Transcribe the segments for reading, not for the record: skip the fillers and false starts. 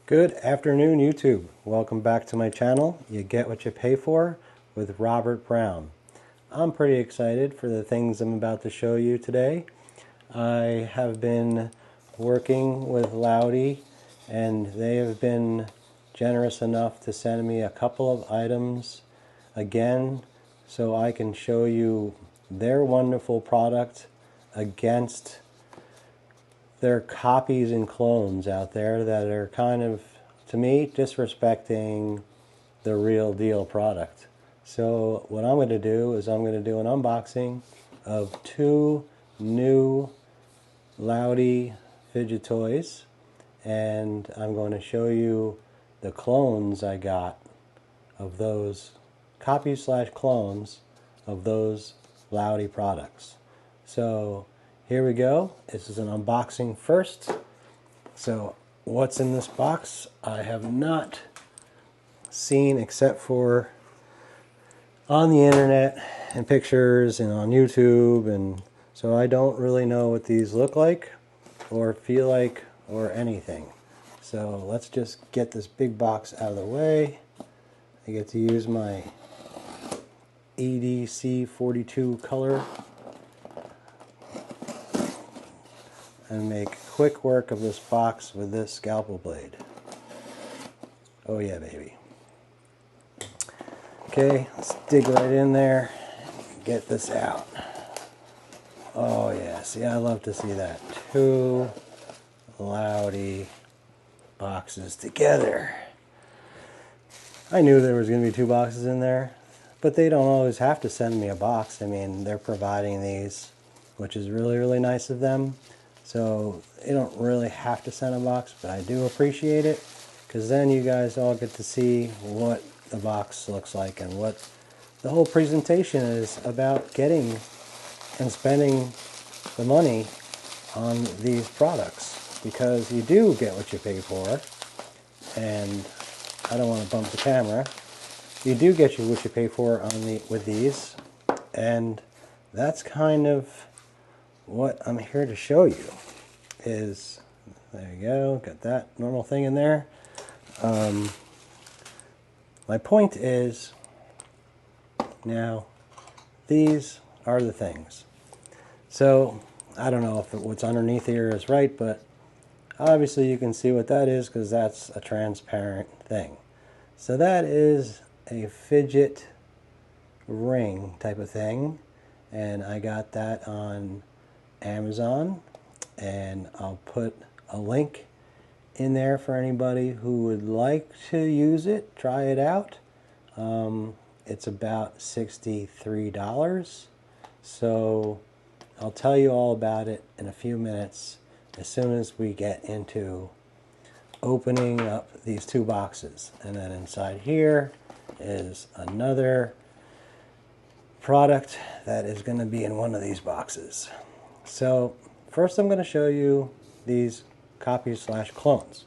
Good afternoon, YouTube. Welcome back to my channel. You get what you pay for with Robert Brown. I'm pretty excited for the things I'm about to show you today. I have been working with LAUTIE, and they have been generous enough to send me a couple of items again so I can show you their wonderful product against there are copies and clones out there that are kind of, to me, disrespecting the real deal product. So what I'm going to do is I'm going to do an unboxing of two new LAUTIE fidget toys, and I'm going to show you the clones I got of those copies / clones of those LAUTIE products. So here we go. This is an unboxing first. So what's in this box I have not seen except for on the internet and pictures and on YouTube, and so I don't really know what these look like or feel like or anything. So let's just get this big box out of the way. I get to use my Edc 42 color and make quick work of this box with this scalpel blade. Oh yeah, baby. Okay, let's dig right in there and get this out. Oh yeah, see, I love to see that. Two LAUTIE boxes together. I knew there was going to be two boxes in there, but they don't always have to send me a box. I mean, they're providing these, which is really, really nice of them. So you don't really have to send a box, but I do appreciate it, because then you guys all get to see what the box looks like and what the whole presentation is about getting and spending the money on these products, because you do get what you pay for. And I don't want to bump the camera. You do get what you pay for with these, and that's kind of what I'm here to show you. Is there you go, got that normal thing in there. My point is, now these are the things. So I don't know if what's underneath here is right, but obviously you can see what that is, because that's a transparent thing. So that is a fidget ring type of thing, and I got that on Amazon, and I'll put a link in there for anybody who would like to use it, try it out. It's about $63, so I'll tell you all about it in a few minutes as soon as we get into opening up these two boxes. And then inside here is another product that is going to be in one of these boxes. So first I'm going to show you these copies / clones.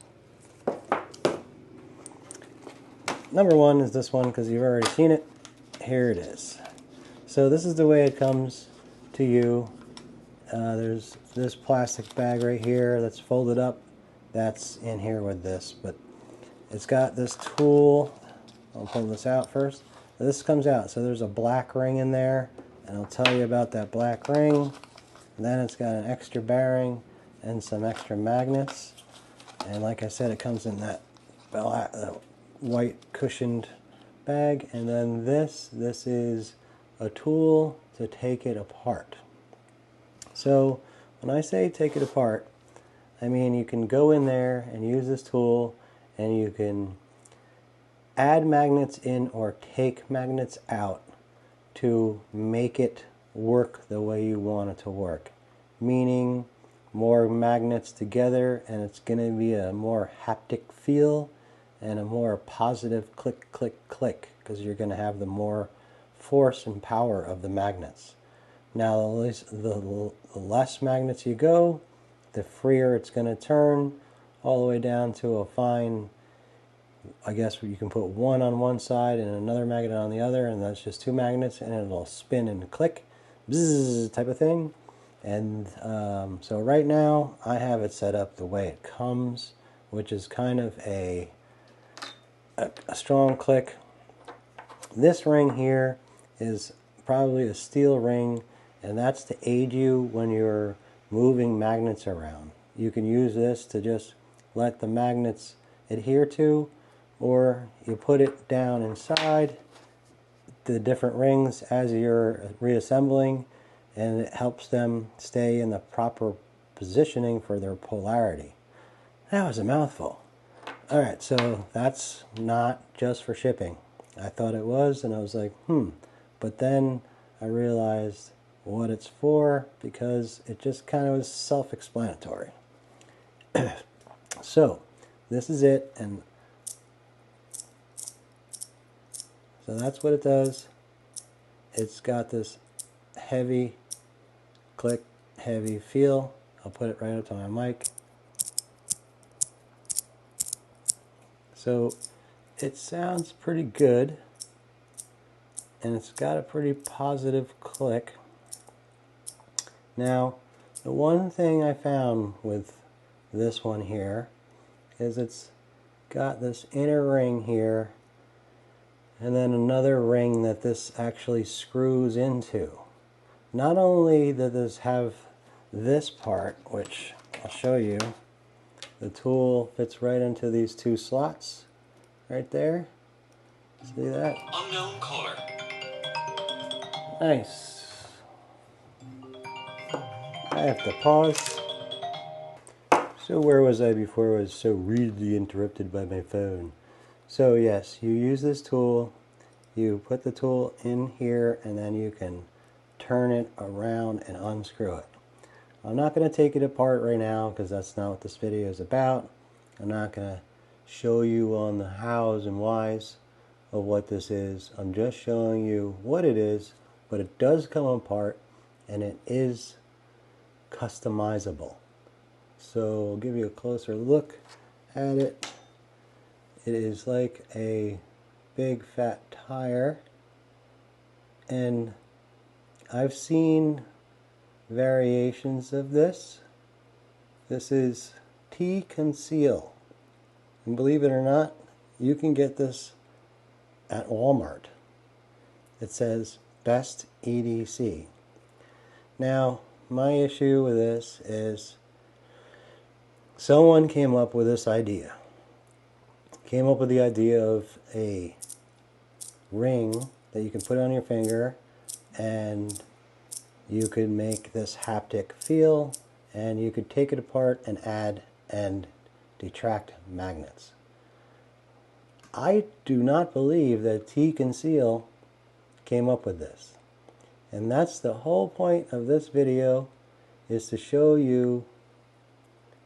Number one is this one, because you've already seen it. Here it is. So this is the way it comes to you. There's this plastic bag right here that's folded up. That's in here with this, but it's got this tool. I'll pull this out first. This comes out, so there's a black ring in there, and I'll tell you about that black ring. And then it's got an extra bearing and some extra magnets, and like I said, it comes in that white cushioned bag. And then this is a tool to take it apart. So when I say take it apart, I mean you can go in there and use this tool, and you can add magnets in or take magnets out to make it work the way you want it to work. Meaning more magnets together, and it's going to be a more haptic feel and a more positive click, click, click, because you're going to have the more force and power of the magnets. Now the less magnets you go, the freer it's going to turn, all the way down to a fine, I guess you can put one on one side and another magnet on the other, and that's just two magnets, and it'll spin and click, bzzz type of thing. And so right now I have it set up the way it comes which is kind of a strong click. This ring here is probably a steel ring, and that's to aid you when you're moving magnets around. You can use this to just let the magnets adhere to, or you put it down inside the different rings as you're reassembling, and it helps them stay in the proper positioning for their polarity. That was a mouthful. Alright, so that's not just for shipping. I thought it was, and I was like, but then I realized what it's for, because it just kind of was self-explanatory. So this is it, and so that's what it does. It's got this heavy click, heavy feel. I'll put it right up to my mic. So it sounds pretty good, and it's got a pretty positive click. Now, the one thing I found with this one here is it's got this inner ring here, and then another ring that this actually screws into. Not only does this have this part, which I'll show you, the tool fits right into these two slots right there. See that? Unknown caller. Nice. I have to pause. So where was I before I was so rudely interrupted by my phone? So yes, you use this tool, you put the tool in here, and then you can turn it around and unscrew it. I'm not going to take it apart right now because that's not what this video is about. I'm not going to show you on the hows and whys of what this is. I'm just showing you what it is, but it does come apart and it is customizable. So I'll give you a closer look at it. It is like a big fat tire, and I've seen variations of this. This is T-Conceal, and believe it or not, you can get this at Walmart. It says Best EDC. Now, my issue with this is someone came up with this idea. Came up with the idea of a ring that you can put on your finger, and you could make this haptic feel, and you could take it apart and add and detract magnets. I do not believe that T-Conceal came up with this. And that's the whole point of this video, is to show you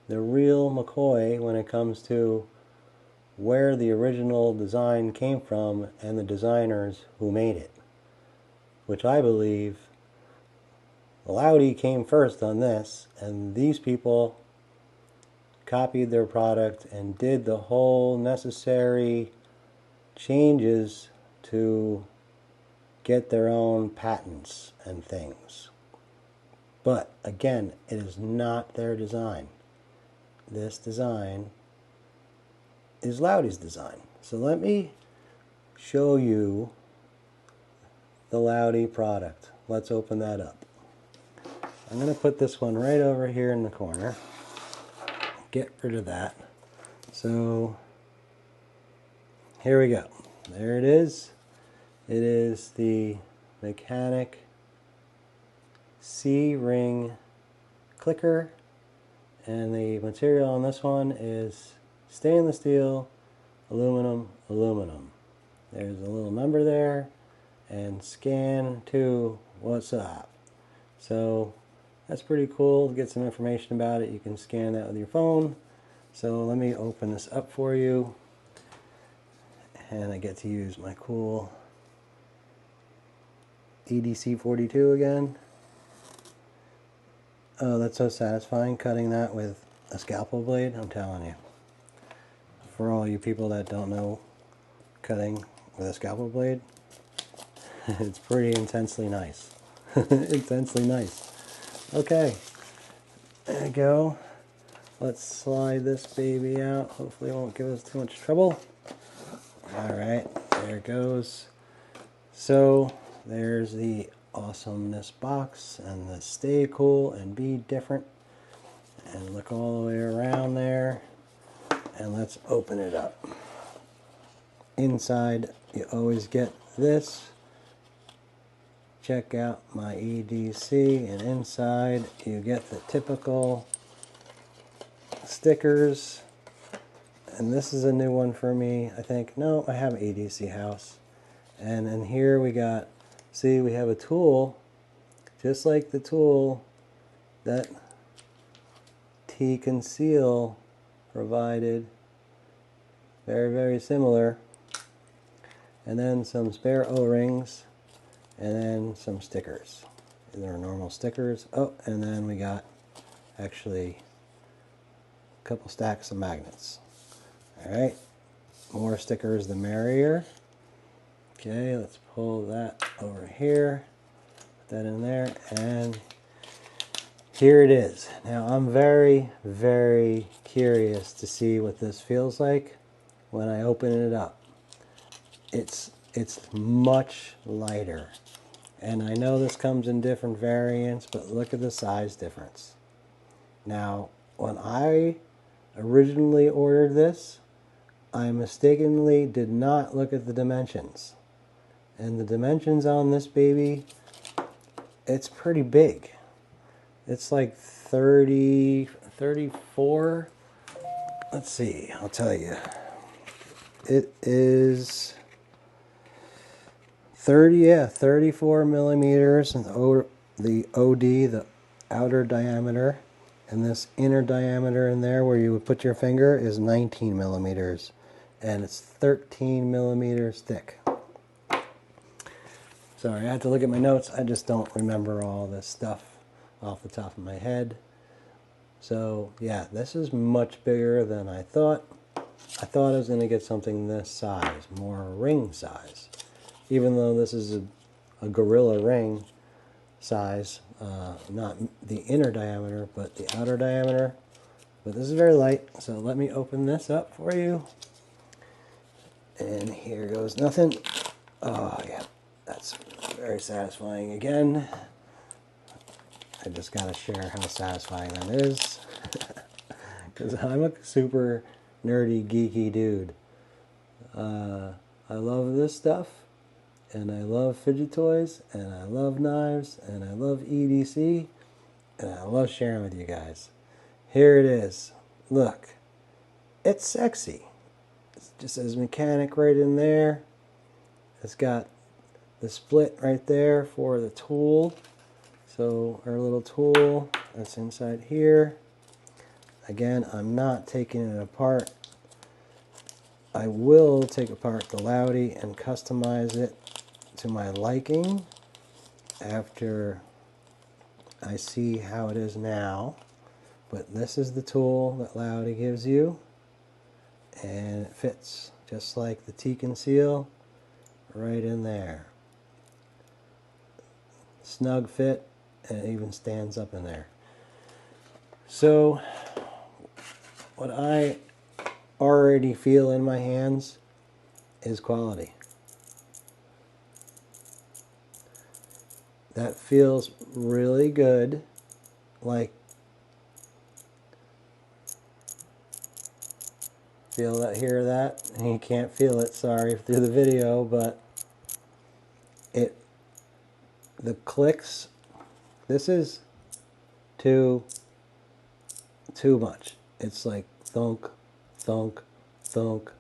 the real McCoy when it comes to where the original design came from and the designers who made it. Which I believe LAUTIE came first on this, and these people copied their product and did the whole necessary changes to get their own patents and things. But again, it is not their design. This design is LAUTIE's design. So let me show you the LAUTIE product. Let's open that up. I'm going to put this one right over here in the corner. Get rid of that. So here we go. There it is. It is the Mechanic C-ring clicker, and the material on this one is stainless steel, aluminum, aluminum. There's a little number there, and scan to what's up. So that's pretty cool to get some information about it. You can scan that with your phone. So let me open this up for you, and I get to use my cool EDC 42 again. Oh, that's so satisfying, cutting that with a scalpel blade, I'm telling you. For all you people that don't know cutting with a scalpel blade, it's pretty intensely nice. Intensely nice. Okay, there you go. Let's slide this baby out. Hopefully it won't give us too much trouble. Alright, there it goes. So there's the awesomeness box and the stay cool and be different. And look all the way around there. And let's open it up. Inside you always get this. Check out my EDC, and inside you get the typical stickers. And this is a new one for me, I think. No, I have an EDC house. And in here we got, see, we have a tool, just like the tool that T Conceal provided. Very, very similar. And then some spare O-rings, and then some stickers. These are normal stickers. Oh, and then we got actually a couple stacks of magnets. Alright, more stickers the merrier. Okay, let's pull that over here, put that in there, and here it is. Now I'm very, very curious to see what this feels like when I open it up. It's much lighter, and I know this comes in different variants, but look at the size difference. Now, when I originally ordered this, I mistakenly did not look at the dimensions. And the dimensions on this baby, it's pretty big. It's like 30, 34. Let's see, I'll tell you. It is 34 millimeters, and the OD, the outer diameter, and this inner diameter in there where you would put your finger is 19 millimeters, and it's 13 millimeters thick. Sorry, I had to look at my notes. I just don't remember all this stuff off the top of my head. So yeah, this is much bigger than I thought. I thought I was going to get something this size, more ring size. Even though this is a gorilla ring size, not the inner diameter, but the outer diameter. But this is very light, so let me open this up for you. And here goes nothing. Oh yeah, that's very satisfying again. I just gotta share how satisfying that is. Because I'm a super nerdy, geeky dude. I love this stuff. And I love fidget toys, and I love knives, and I love EDC, and I love sharing with you guys. Here it is. Look. It's sexy. It just says mechanic right in there. It's got the split right there for the tool. So our little tool that's inside here. Again, I'm not taking it apart. I will take apart the LAUTIE and customize it to my liking after I see how it is now. But this is the tool that LAUTIE gives you, and it fits just like the T Conceal right in there. Snug fit, and it even stands up in there. So what I already feel in my hands is quality. That feels really good. Like, feel that, hear that? You can't feel it, sorry, through the video, but the clicks, this is too much. It's like thunk, thunk, thunk,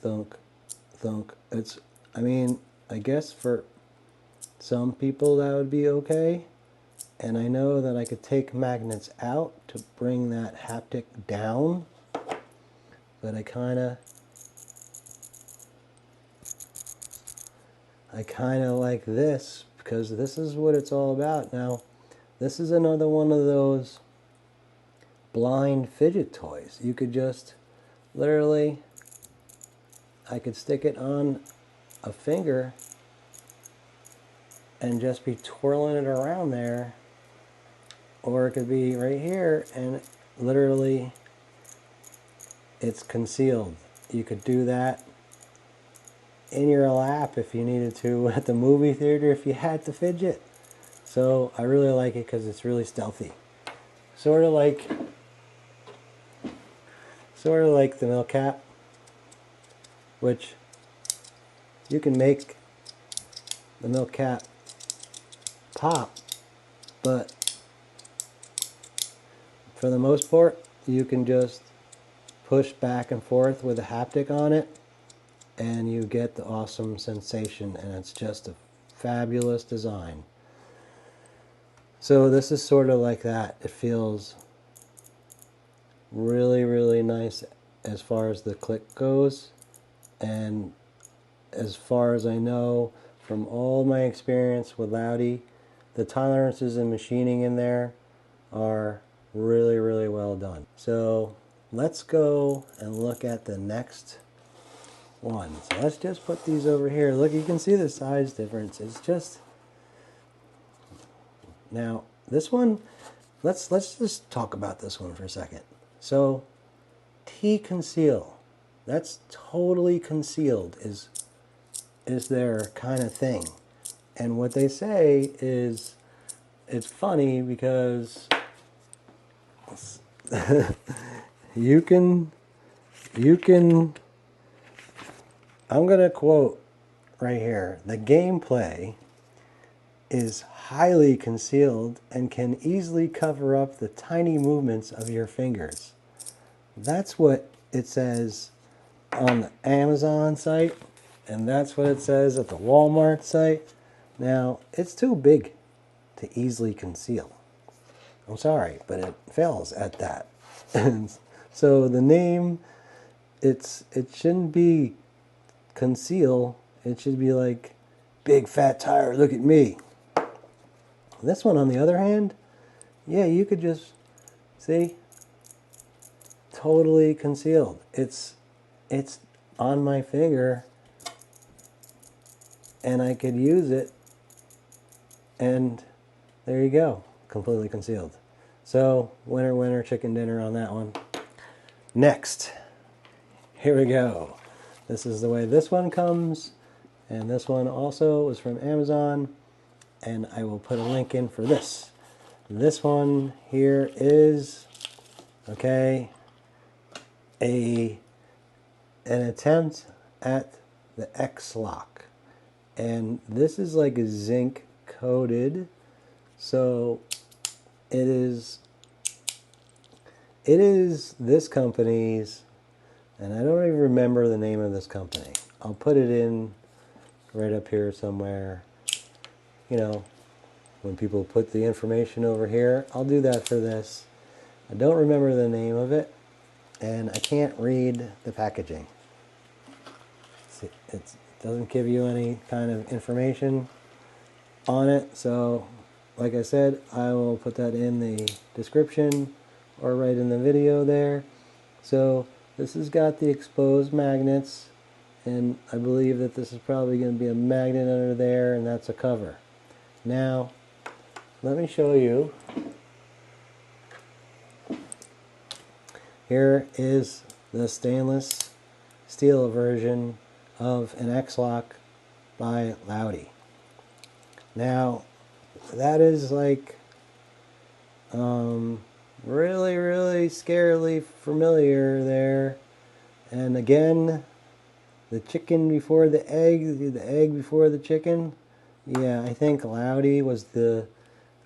thunk, thunk. It's, I mean, I guess for some people that would be okay, and I know that I could take magnets out to bring that haptic down, but I kind of like this, because this is what it's all about. Now, this is another one of those blind fidget toys. You could just literally, I could stick it on a finger and just be twirling it around there, or it could be right here and literally, it's concealed. You could do that in your lap if you needed to at the movie theater if you had to fidget. So I really like it because it's really stealthy. Sort of like the milk cap, which you can make the milk cap pop, but for the most part you can just push back and forth with a haptic on it and you get the awesome sensation, and it's just a fabulous design. So this is sort of like that. It feels really, really nice as far as the click goes, and as far as I know from all my experience with LAUTIE, the tolerances and machining in there are really, really well done. So let's go and look at the next one. So let's just put these over here. Look, you can see the size difference. It's just, now this one, let's just talk about this one for a second. So T-conceal, that's totally concealed is their kind of thing. And what they say is, it's funny because you can I'm going to quote right here, the gameplay is highly concealed and can easily cover up the tiny movements of your fingers. That's what it says on the Amazon site, and that's what it says at the Walmart site. Now, it's too big to easily conceal. I'm sorry, but it fails at that. And so the name, it shouldn't be conceal, it should be like big fat tire, look at me. This one on the other hand, yeah, you could just see, totally concealed. It's on my finger and I could use it, and there you go, completely concealed. So winner winner chicken dinner on that one. Next, here we go. This is the way this one comes, and this one also was from Amazon, and I will put a link in for this. This one here is, okay, an attempt at the X-Lock, and this is like a zinc coated, so it is this company's, and I don't even remember the name of this company. I'll put it in right up here somewhere. You know, when people put the information over here, I'll do that for this. I don't remember the name of it, and I can't read the packaging. See, it doesn't give you any kind of information on it, so like I said, I will put that in the description or right in the video there. So this has got the exposed magnets, and I believe that this is probably going to be a magnet under there, and that's a cover. Now, let me show you. Here is the stainless steel version of an X-Lock by LAUTIE. Now, that is like really, really scarily familiar there. And again, the chicken before the egg before the chicken. Yeah, I think LAUTIE was the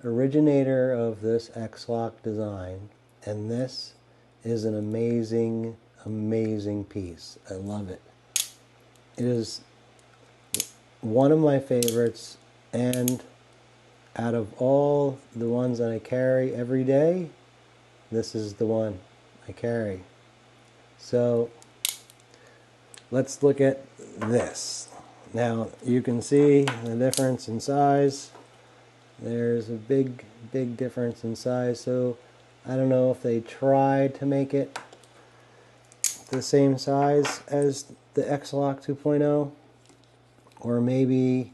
originator of this X-Lock design, and this is an amazing, amazing piece. I love it. It is one of my favorites, and out of all the ones that I carry every day, this is the one I carry. So let's look at this. Now you can see the difference in size. There's a big, big difference in size. So I don't know if they tried to make it the same size as the X-Lock 2.0, or maybe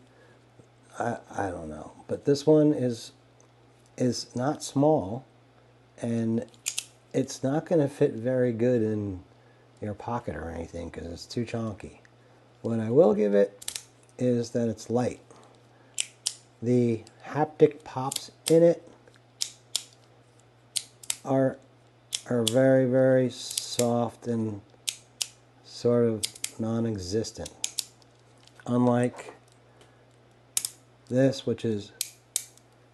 I don't know. But this one is not small, and it's not going to fit very good in your pocket or anything because it's too chonky. What I will give it is that it's light. The haptic pops in it are very, very soft and sort of non-existent. Unlike this, which is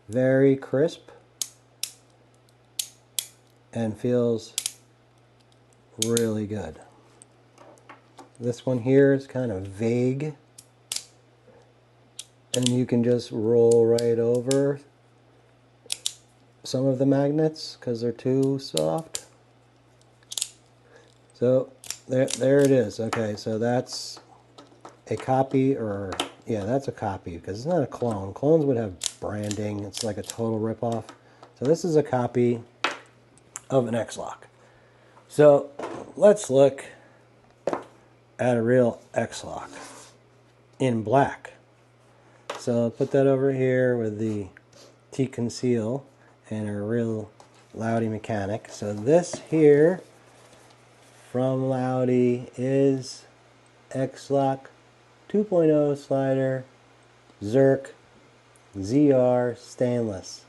very crisp and feels really good. This one here is kind of vague, and you can just roll right over some of the magnets because they're too soft. So there it is. Okay, so that's a copy, or yeah, that's a copy because it's not a clone. Clones would have branding. It's like a total ripoff. So this is a copy of an X-Lock. So let's look at a real X-Lock in black. So I'll put that over here with the T-Conceal and a real LAUTIE mechanic. So this here from LAUTIE is X-Lock 2.0 slider Zerk ZR stainless.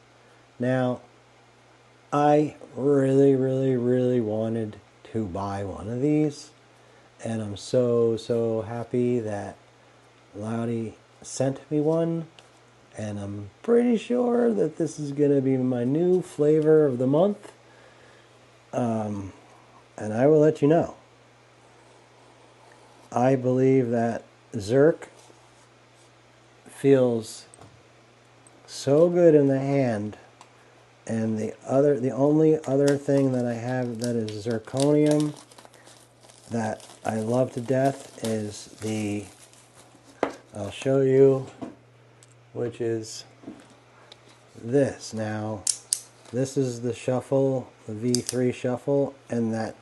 Now, I really wanted to buy one of these, and I'm so happy that LAUTIE sent me one, and I'm pretty sure that this is going to be my new flavor of the month, and I will let you know. I believe that Zerk feels so good in the hand, and the only other thing that I have that is zirconium that I love to death is the, I'll show you, which is this. Now, this is the shuffle, the V3 shuffle, and that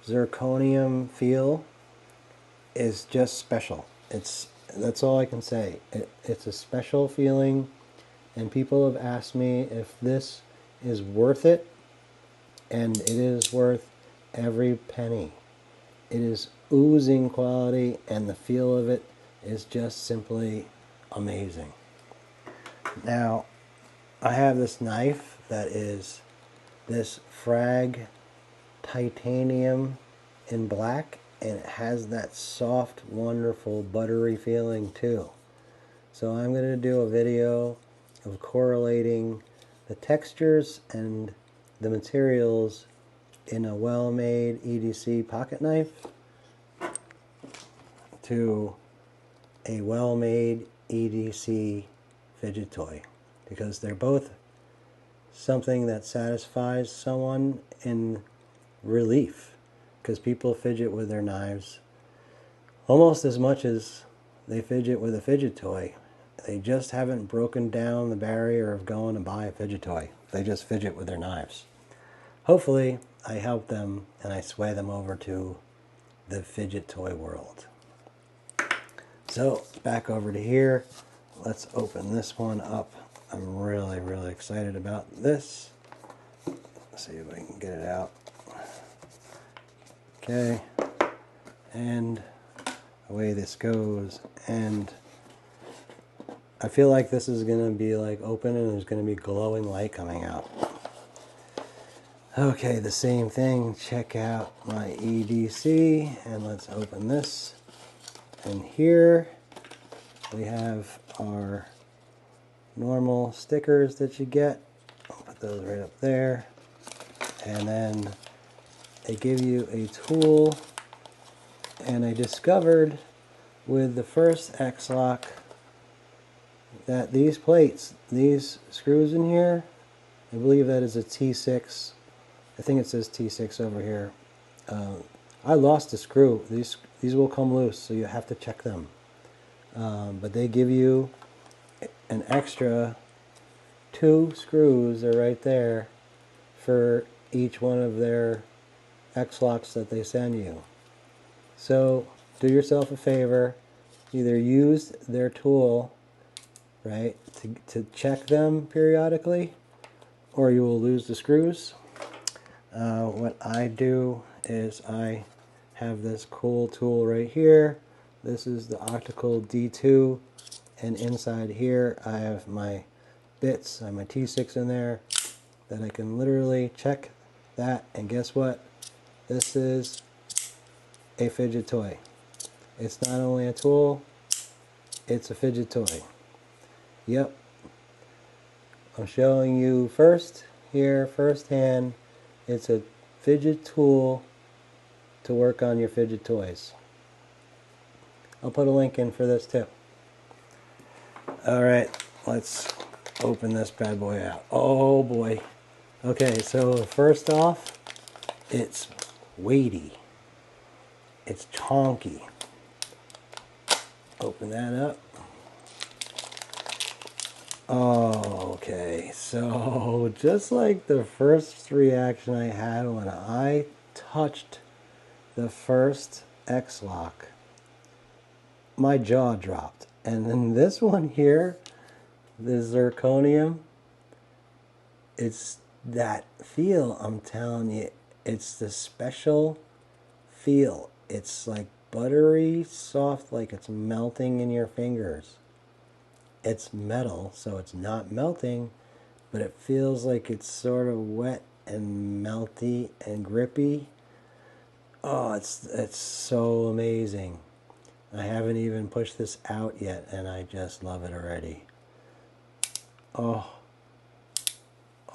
zirconium feel is just special. That's all I can say. It's a special feeling, and people have asked me if this is worth it, and it is worth every penny. It is oozing quality, and the feel of it is just simply amazing. Now, I have this knife that is this frag titanium in black, and it has that soft, wonderful, buttery feeling too. So I'm going to do a video of correlating the textures and the materials in a well-made EDC pocket knife to a well-made EDC fidget toy, because they're both something that satisfies someone in relief, because people fidget with their knives almost as much as they fidget with a fidget toy. They just haven't broken down the barrier of going to buy a fidget toy. They just fidget with their knives. Hopefully, I help them and I sway them over to the fidget toy world. So, back over to here. Let's open this one up. I'm really excited about this. Let's see if I can get it out. Okay, and away this goes, and I feel like this is going to be like open and there's going to be glowing light coming out. Okay, the same thing. Check out my EDC, and let's open this. And here we have our normal stickers that you get. I'll put those right up there. And then they give you a tool, and I discovered with the first X-Lock that these plates, these screws in here, I believe that is a T6. I think it says T6 over here. I lost a screw. These will come loose, so you have to check them. But they give you an extra 2 screws, they're right there, for each one of their X-Locks that they send you. So do yourself a favor, either use their tool, right, to check them periodically, or you will lose the screws. What I do is I have this cool tool right here. This is the optical D2, and inside here I have my bits. I have my T6 in there that I can literally check that, and guess what? This is a fidget toy. It's not only a tool, it's a fidget toy. Yep. I'm showing you firsthand. It's a fidget tool to work on your fidget toys. I'll put a link in for this too. Alright, let's open this bad boy out. Oh boy. Okay, so first off, it's weighty. It's chonky. Open that up. Oh, okay, so just like the first reaction I had when I touched the first X-Lock, my jaw dropped. And then this one here, the zirconium, it's that feel, I'm telling you. It's the special feel. It's like buttery soft, like it's melting in your fingers. It's metal, so it's not melting, but it feels like it's sort of wet and melty and grippy. Oh, it's so amazing. I haven't even pushed this out yet, and I just love it already. Oh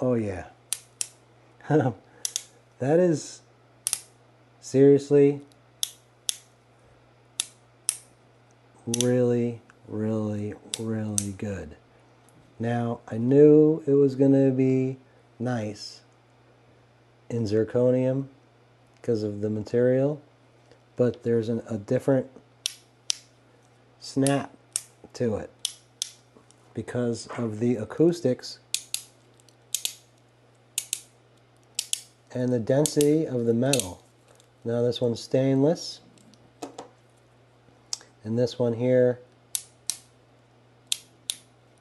yeah. That is seriously really, really, really good. Now, I knew it was going to be nice in zirconium because of the material, but there's a different snap to it because of the acoustics and the density of the metal. Now this one's stainless, and this one here,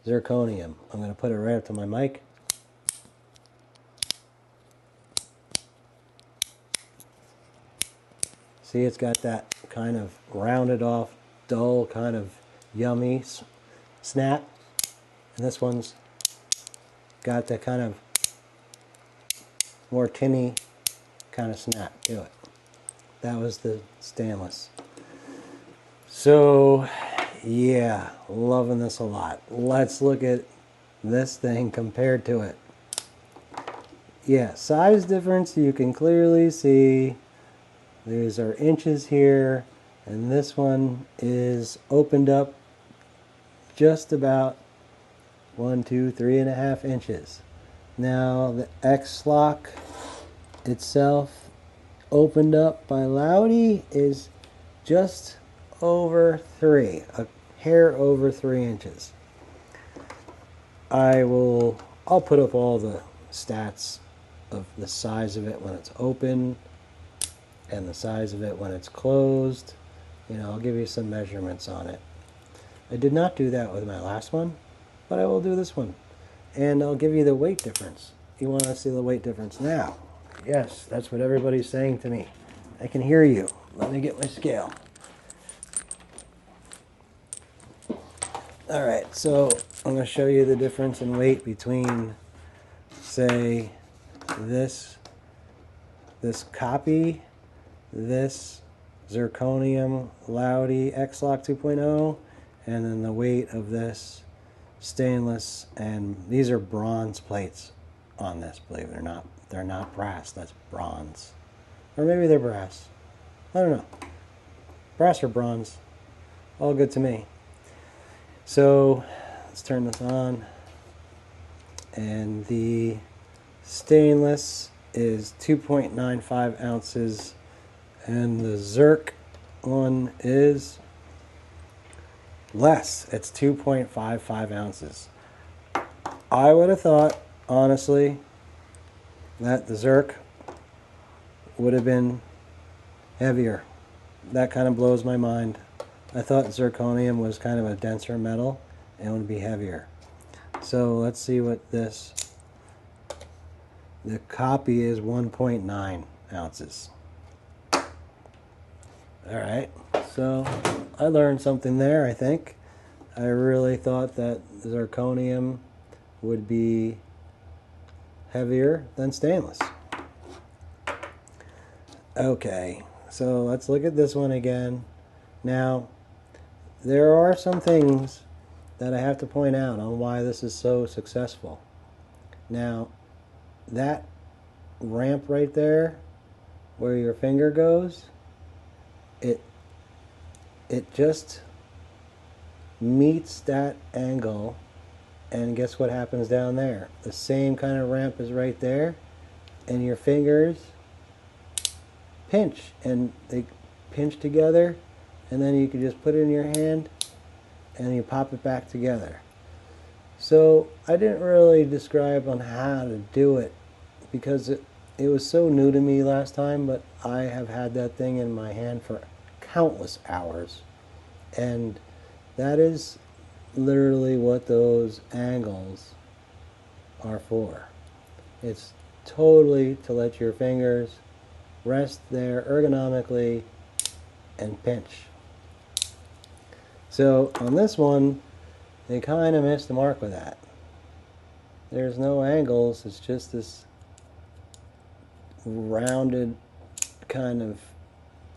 zirconium. I'm going to put it right up to my mic. See, it's got that kind of rounded off, dull, kind of yummy snap. And this one's got that kind of more tinny kind of snap to it. That was the stainless. So, yeah, loving this a lot. Let's look at this thing compared to it. Yeah, size difference you can clearly see. These are inches here, and this one is opened up just about 1, 2, 3.5 inches. Now the X-Lock itself, opened up by LAUTIE, is just over 3, a hair over 3 inches. I'll put up all the stats of the size of it when it's open and the size of it when it's closed. You know, I'll give you some measurements on it. I did not do that with my last one, but I will do this one. And I'll give you the weight difference. You want to see the weight difference now? Yes, that's what everybody's saying to me. I can hear you. Let me get my scale. Alright, so I'm going to show you the difference in weight between, say, this copy, this zirconium LAUTIE X-Lock 2.0, and then the weight of this stainless, and these are bronze plates on this, believe it or not. They're not brass, that's bronze. Or maybe they're brass. I don't know. Brass or bronze, all good to me. So let's turn this on, and the stainless is 2.95 ounces, and the Zirc one is less. It's 2.55 ounces. I would have thought, honestly, that the Zirc would have been heavier. That kind of blows my mind. I thought zirconium was kind of a denser metal and would be heavier. So let's see what this The copy is 1.9 ounces. Alright, so I learned something there, I think. I really thought that zirconium would be heavier than stainless. Okay, so let's look at this one again. Now, there are some things that I have to point out on why this is so successful. Now, that ramp right there, where your finger goes, it just meets that angle, and guess what happens down there? The same kind of ramp is right there, and your fingers pinch, and they pinch together, and then you can just put it in your hand and you pop it back together. So I didn't really describe on how to do it because it was so new to me last time, but I have had that thing in my hand for countless hours, and that is literally what those angles are for. It's totally to let your fingers rest there ergonomically and pinch. So on this one, they kind of missed the mark with that. There's no angles, it's just this rounded kind of,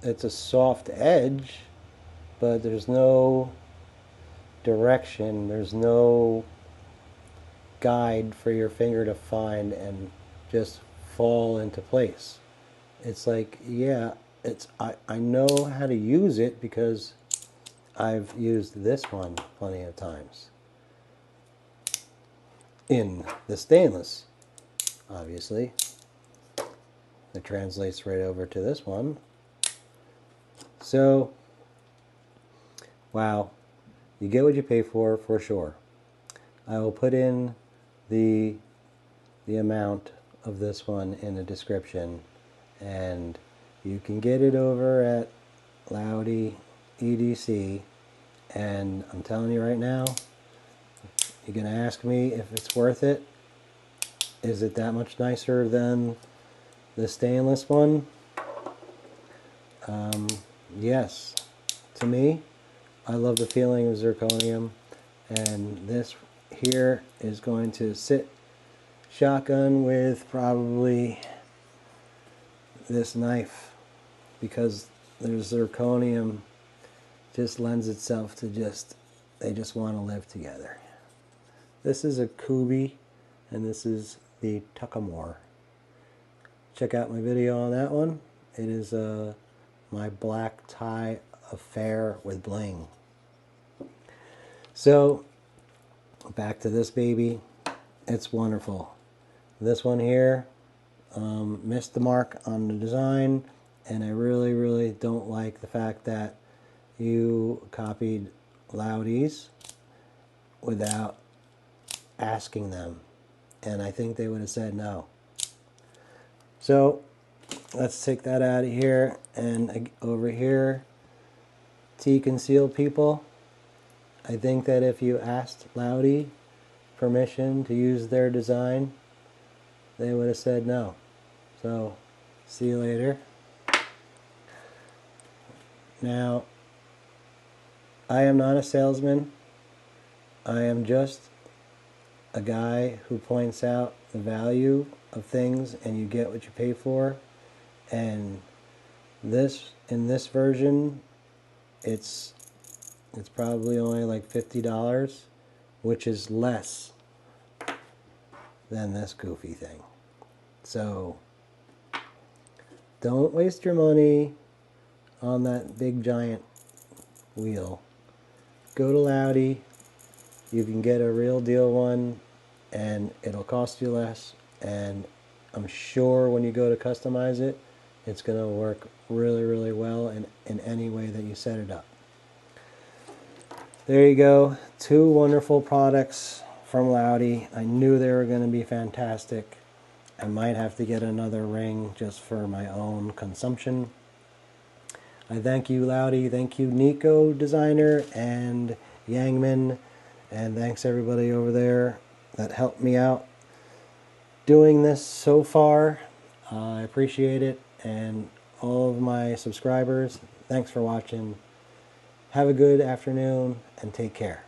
it's a soft edge, but there's no direction, there's no guide for your finger to find and just fall into place. It's like, yeah, I know how to use it because I've used this one plenty of times. In the stainless, obviously. It translates right over to this one. So, wow, you get what you pay for sure. I will put in the amount of this one in the description, and you can get it over at LAUTIE EDC, and I'm telling you right now, you're going to ask me if it's worth it. Is it that much nicer than the stainless one? Yes. To me, I love the feeling of zirconium, and this here is going to sit shotgun with probably this knife, because there's zirconium just lends itself to they just want to live together. This is a Kubi, and this is the Tuckamore. Check out my video on that one. It is my black tie affair with bling. So, back to this baby. It's wonderful. This one here missed the mark on the design, and I really, really don't like the fact that you copied LAUTIE's without asking them, and I think they would have said no. So let's take that out of here, and over here, T-Conceal people, I think that if you asked LAUTIE permission to use their design, they would have said no. So, see you later. Now, I am not a salesman. I am just a guy who points out the value of things, and you get what you pay for. And this, in this version, it's probably only like $50, which is less than this goofy thing. So don't waste your money on that big giant wheel. Go to LAUTIE. You can get a real deal one, and it'll cost you less, and I'm sure when you go to customize it, it's going to work really, really well in any way that you set it up. There you go. 2 wonderful products from LAUTIE. I knew they were going to be fantastic. I might have to get another ring just for my own consumption. I thank you, LAUTIE. Thank you, Nico Designer and Yangmin. And thanks everybody over there that helped me out. doing this so far. I appreciate it, and all of my subscribers, thanks for watching. Have a good afternoon and take care.